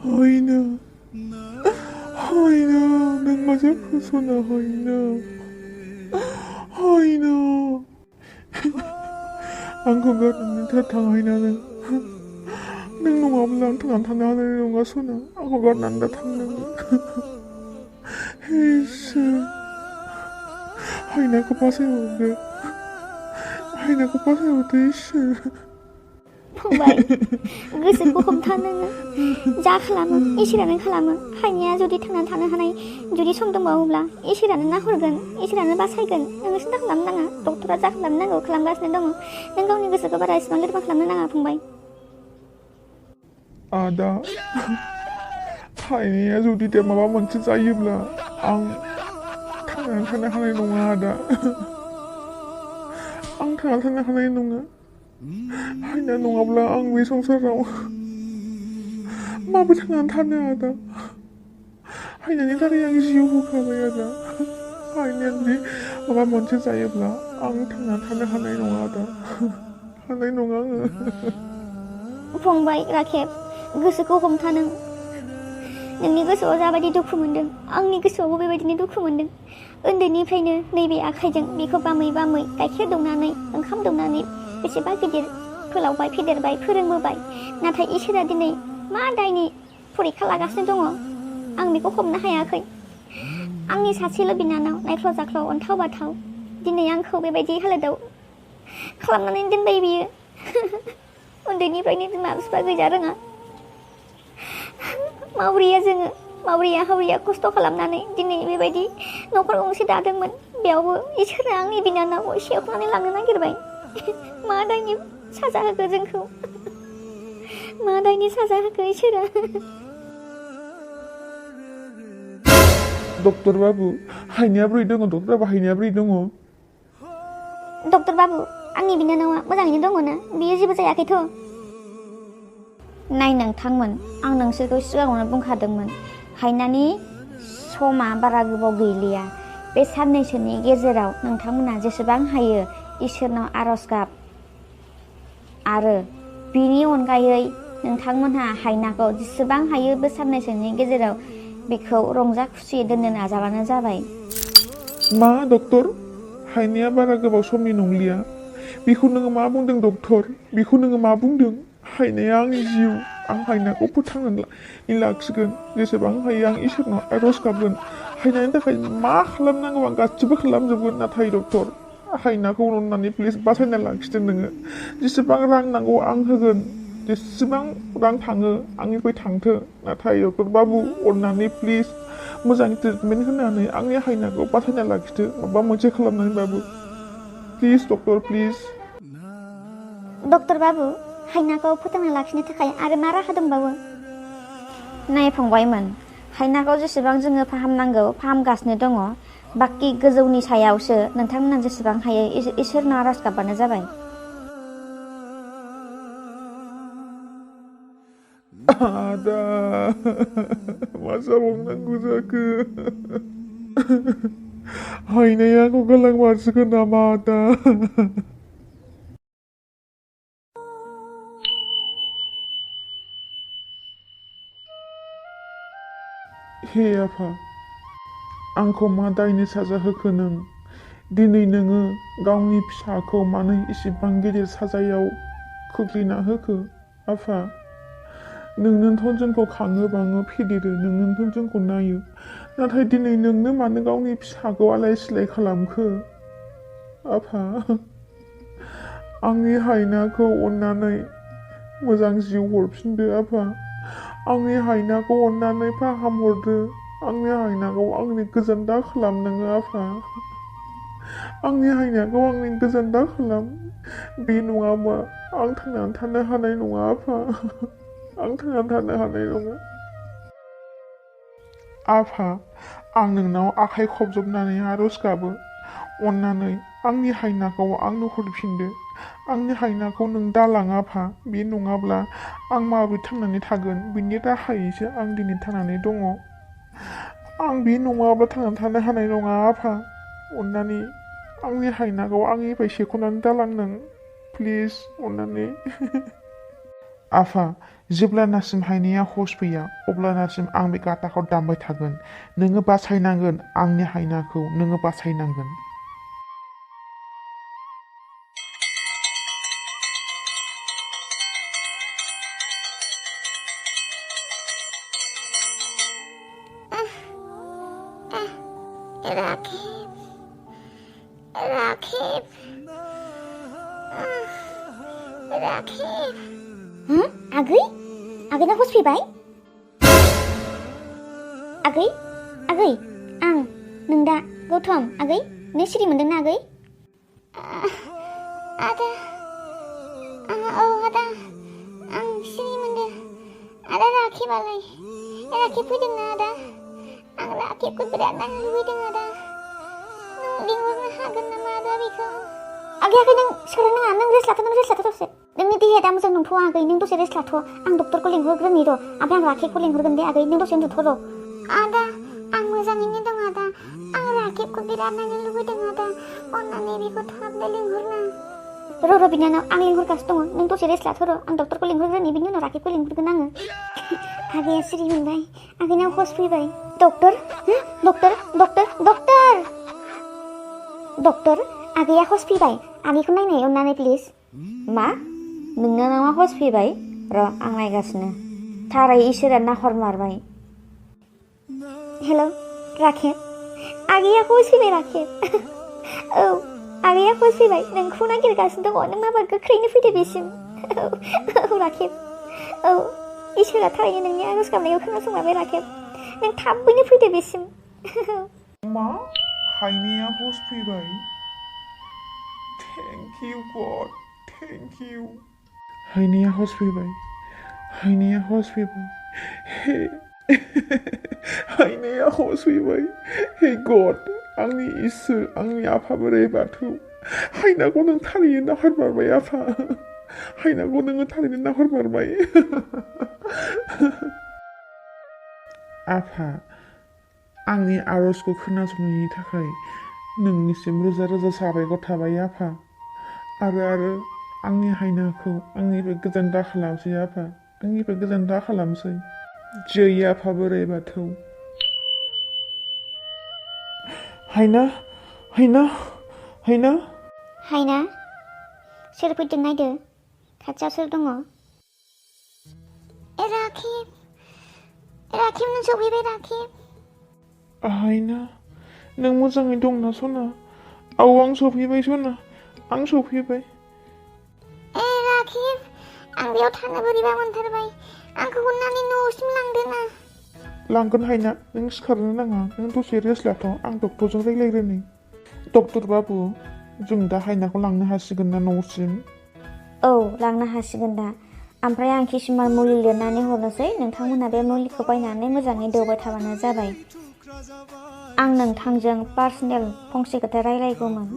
하이나, 하이나, nang 맞아 그소나 하이나, 하이나. आंखौ गारनानै दाथां हायनानो नों नङाब्ला आं थांनानै थानो हानाय नङा सना आंखौ गारनानै दाथां नोङो इसोर हायनाखौ बासायहरदो हायनाखौ बासायहरदो इसोर फंबाय गोसोखौ हमथानो जा खालामो इसोरानो खालामो हायनाया जुदि थांनानै थानो हानाय जुदि सम दंबावोब्ला इसोरानो नाहरगोन इसोरानो बासायगोन नोङो सिन्था खालामनो नाङा डक्टरा जा खालामनांगौ खालामगासिनो दङ नों गावनि गोसोखौ बारा एसेबां लोरबां खालामनो नाङा फंबाय आदा हायनाया जुदि दे माबा मोनसे जायोब्ला आं थांनानै थानो हानाय नङा आदा आं थांनानै थानो हानाय नङा हायना नङाब्ला आं बे संसाराव माबोरै थांनानै थानो आदा हायनानि थाखाय आं जिउ होखाबाय आदा हायनाया जुदि माबा मोनसे जायोब्ला आं थांनानै थानो हानाय नङा आदा हानाय नङा आङो फंबाय राखेब गोसोखौ हमथा नोंनि गोसोआव जाबायदि दुखु मोनदों आंनि गोसोआवबो बेबायदिनो दुखु मोनदों उन्दैनिफ्रायनो नैबे आखाइजों बेखौ बामै बामै गाइखेर दौनानै ओंखाम दौनानै बेसेबा गिदिर फोलावबाय फेदेरबाय फोरोंबोबाय नाथाय इसोरा दिनै मा दायनि फरिखा लागासिनो दङ आं बेखौ हमनो हायाखै आंनि सासेल' बिनानाव नायख्ल' जाख्ल' अन्थाव बाथाव दिनै आंखौ बेबायदि हालोदाव खालामनानै दोनबाय बियो उन्दैनिफ्रायनो बिमा बिफा गैजा रोङा मावरिया हावरिया खस्थ' खालामनानै दिनै बेबायदि न'खर गंसे दादोंमोन बेयावबो इसोरा आंनि बिनानावखौ सेखनानै लांनो नागिरबाय मा दायनि साजा होखो जोंखौ मा दायनि साजा होखो इसोरा डक्टर बाबु हायनाया बोरै दङ डक्टर बाबु हायनाया बोरै दङ डक्टर बाबु आंनि बिनानावा मोजाङैनो दङ ना बियो जेबो जायाखैथ' नाय नोंथांमोन आं नोंसोरखौ सिगाङावनो बुंखादोंमोन हायनानि समा बारा गोबाव गैलिया बे साननैसोनि गेजेराव नोंथांमोना जेसेबां हायो इसोरनाव आरज गाब आरो बिनि अनगायै नोंथांमोनहा हायनाखौ जेसेबां हायो बे साननैसोनि गेजेराव बेखौ रंजा खुसियै दोननो नाजाबानो जाबाय मा डक्टर हायनाया बारा गोबाव समनि नंलिया बेखौ नोङो मा बुंदों डक्टर बेखौ नोङो मा बुंदों हायनाया आंनि जिउ आं हायनाखौ फोथांनानै लाखिगोन जेसेबां हायो आं इसोरनाव आरज गाबगोन हायनानि थाखाय मा खालामनांगौ आं गासिबो खालामजोबगोन नाथाय डक्टर हायनाखौ अननानै प्लिज बासायना लाखिदो नोङो जेसेबां रां नांगौ आं होगोन जेसेबां रां थाङो आंनिफ्राय थांथो नाथाय डक्टर बाबु अननानै प्लिज मोजां ट्रिटमेन्ट होनानै आंनि हायनाखौ बासायना लाखिदो माबा मोनसे खालामनानैबाबो प्लिज डक्टर प्लिज डक्टर बाबु हायनाखौ फोथांना लाखिनो थाखाय आरो मा राहा दंबावो नाय फंबायमोन हायनाखौ जेसेबां जोङो फाहामनांगौ फाहामगासिनो दङ बाखि गोजौनि सायावसो नोंथांमोना जेसेबां हायो इसोरनाव आरज गाबबानो जाबाय आदा मा जाबावनांगौ जाखो हायनाया आंखौ गालांमारसिगोन नामा आदा हे आफा आंखौ मा दायनि साजा होखो नों दिनै नोङो गावनि फिसाखौ मानो इसिबां गिदिर साजायाव खोख्लैना होखो आफा नोंनोथ' जोंखौ खाङो बाङो फेदेरो नोंनोथ' जोंखौ नायो नाथाय दिनै नोंनो मानो गावनि फिसाखौ आलाय सिलाय खालामखो आफा आंनि हायनाखौ अननानै मोजां जिउ हरफिनदो आफा आंनि हायनाखौ अननानै फाहामहरदो आंनि हायनाखौ आंनि गोजोन दा खालाम नोङो आफा आंनि हायनाखौ आंनि गोजोन दा खालाम बे नङाबा आं थांनानै थानो हानाय नङा आफा आं थांनानै थानो हानाय नङा आफा आं नोंनाव आखाइ खबजबनानै आरज गाबो अननानै आंनि हायनाखौ आंनो हरफिनदो आंनि हायनाखौ नों दालां आफा बे नङाब्ला आं माबोरै थांनानै थागोन बिनि राहायैसो आं दिनै थांनानै दङ आं बे नङाब्ला थांनानै थानो हानाय नङा आफा अननानै आंनि हायनाखौ आंनिफ्राय सेख'नानै दालां नों प्लिज अन्नानै आफा जेब्लानासिम हायनाया हस फैया अब्लानासिम आं बे गाथाखौ दामबाय थागोन नोङो बासायनांगोन आंनि हायनाखौ नोङो बासायनांगोन आगै आगैना हस फैबाय आगै आगै आं नों दा गौतम आगै नों सिरि मोनदोंना आगै आदा औ आदा आं सिरि मोनदों आदा राखेबालाय राखेब फैदोंना आदा आं राखेबखौ बिराद नायनो लुबैदों आदा नों लिंहरनो हागोन नामा आदा बेखौ आगै आगै नों सिखारनो नाङा नों रेस्ट लाथ' दसे नोंनि देहाया दा मोजां नंथ'आ आगै नों दसे रेस्ट लाथ' आं डक्टरखौ लिंहरग्रोनि र' ओमफ्राय आं राखेबखौ लिंहरगोन दे आगै नों दसे उन्दुथ' र' आदा आं मोजाङैनो दं आदा आं राखेबखौ बिराद नायनो लुबैदों आदा अन्नानै बेखौ थाबनो लिंहरना र' बिनानाव आं लिंहरगासिनो दङ नों दसे रेस्ट लाथ' र' आं डक्टरखौ लिंहरग्रोनि बिनि उनाव राखेबखौ लिंहरगोन आङो आगैया सिरि मोनबाय आगैनाव हस फैबाय डक्टर आगैया हस फैबाय आगैखौ नायनाय अन्नानै प्लिज मा नोंनाव हस फैबाय र' आं नायगासिनो थारै इसोरा नाहरमारबाय हेल' राखेब आगैया हस फैबाय राखेब औ आगैया हस फैबाय नोंखौ नागिरगासिनो दङ नों माबा गोख्रैनो फैदो बेसिम औ राखेब औ इसोरा थारैनो नोंनि आरज गाबनायखौ खोनासंबाय राखेब नों थाबैनो फैदो बेसिम मा हायनाया हस फैबाय थेंक इउ गड थेंक इउ हायनाया हस फैबाय हायनाया हस फैबाय हे हायनाया हस फैबाय हे गड आंनि इसोर आंनि आफा बोराइ बाथौ हायनाखौ नों थारैनो नाहरमारबाय आफा हायनाखौ नोङो थारैनो नाहरमारबाय आफा आंनि आरजखौ खोनासंनायनि थाखाय नोंनिसिम रोजा रोजा साबायखर थाबाय आफा आरो आंनि हायनाखौ आंनिफ्राय गोजान दा खालामसै आफा आंनिफ्राय गोजान दा खालामसै जै आफा बोराइ बाथौ हायना सोर फैदों नायदो खाथियाव सोर दङ राखेब नों सफैबाय राखेब हायना नों मोजाङै दंना सना औ आं सफैबाय सना आं सफैबाय राखेब आं बेयाव थानो बोरैबा मोनथारबाय आंखौ अननानै न'सिम लांदो ना लांगोन हायना नों सिखारनो नाङा नों दसे रेस्ट लाथ' आं डक्टरजों रायज्लायग्रोनि डक्टर बाबु जों दा हायनाखौ लांनो हासिगोन ना न'सिम औ लांनो हासिगोन दा ओमफ्राय आं किसुमान मुलि लिरनानै हरनोसै नोंथांमोना बे मुलिखौ बायनानै मोजाङै दौबाय थाबानो जाबाय आं नोंथांजों पार्सनेल फंसे खोथा रायलायगौमोन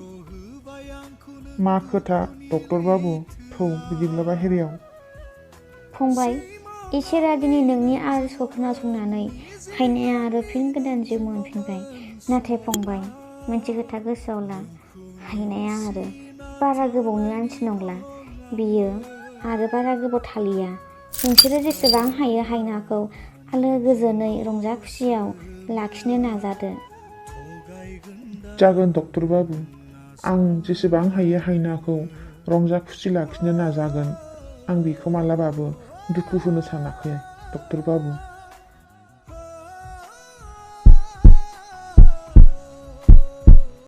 मा खोथा डक्टर बाबु थौ बिदिब्ला बाहेरायाव फंबाय इसोरा दिनै नोंनि आरजखौ खोनासंनानै हायनाया आरो फिन गोदान जिउ मोनफिनबाय नाथाय फंबाय मोनसे खोथा गोसोआव ला हायनाया आरो बारा गोबावनि मानसि नंला बियो आरो बारा गोबाव थालिया नोंसोरो जेसेबां हायो हायनाखौ आलो गोजोनै रंजा खुसियाव लाखिनो नाजादो जागोन डक्टर बाबु आं जेसेबां हायो हायनाखौ रंजा खुसि लाखिनो नाजागोन आं बेखौ मालाबाबो दुखु होनो सानाखै डक्टर बाबु